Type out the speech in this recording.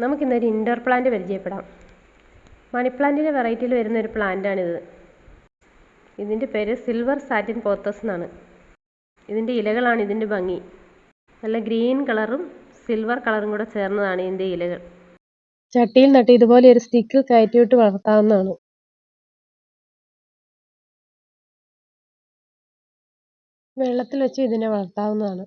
നമുക്കിന്നൊരു indoor plant പരിചയപ്പെടാം. മണി പ്ലാന്റിൻ്റെ വെറൈറ്റിയിൽ വരുന്ന ഒരു പ്ലാന്റാണിത്. ഇതിൻ്റെ പേര് സിൽവർ സാറ്റിൻ പോത്തസ് എന്നാണ്. ഇതിൻ്റെ ഇലകളാണ് ഇതിൻ്റെ ഭംഗി. നല്ല ഗ്രീൻ കളറും സിൽവർ കളറും കൂടെ ചേർന്നതാണ് ഇതിൻ്റെ ഇലകൾ. ചട്ടിയിൽ നട്ട് ഇതുപോലെ ഒരു സ്റ്റിക്ക് കയറ്റിവിട്ട് വളർത്താവുന്നതാണ്. വെള്ളത്തിൽ വെച്ച് ഇതിനെ വളർത്താവുന്നതാണ്.